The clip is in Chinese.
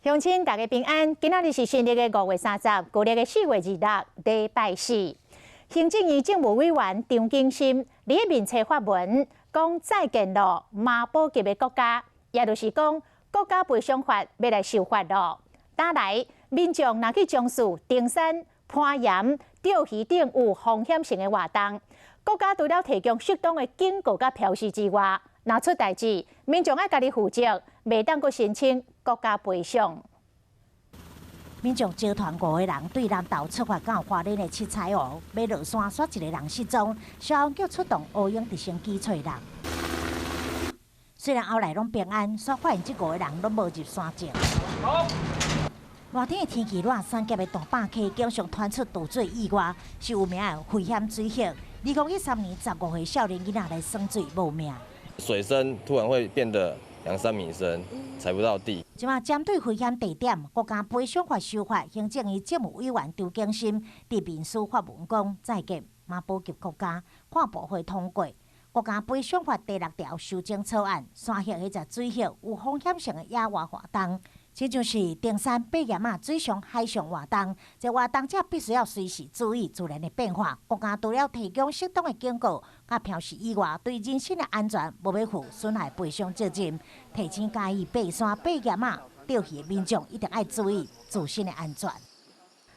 乡亲大家平安，今仔日是新历的5月30，旧历的4月26，礼拜4。行政院政务委员张景心伫面册发文，讲再建咯马保级的国家，也就是讲国家赔偿法要来修法咯。打来，民众若去从事登山、攀岩、钓鱼等有风险性的活动，国家除了提供适当的警告甲标示之外，若出代志，民众要家己负责，袂当阁申请国家赔偿。民众集团5个人对南投出发到花莲的七彩湖，要落山耍一个人失踪，消防局出动乌鹰直升机找人。虽然后来拢平安，却发现这5个人拢无入山证。热天的天气热，三峡的大坝溪经常传出毒水意外，是有名的危险水域。2013年15岁少年囡仔来耍水无命。水深突然会变得2-3米深，踩不到地。即马针对危险地点，国家赔偿法修法，行政院政务委员张景心伫面书发文讲，再建马保级国家，看部会通过。国家赔偿法第6条修正草案，山域迄只水域有风险性的野外活动，这就是登山、爬岩水上、海上活动。这活动者必须要随时注意自然的变化。国家除了提供适当的警告、甲标示以外，对人身的安全无要负损害赔偿责任。提醒介意爬山、爬岩钓鱼的民众，一定要注意自身的安全。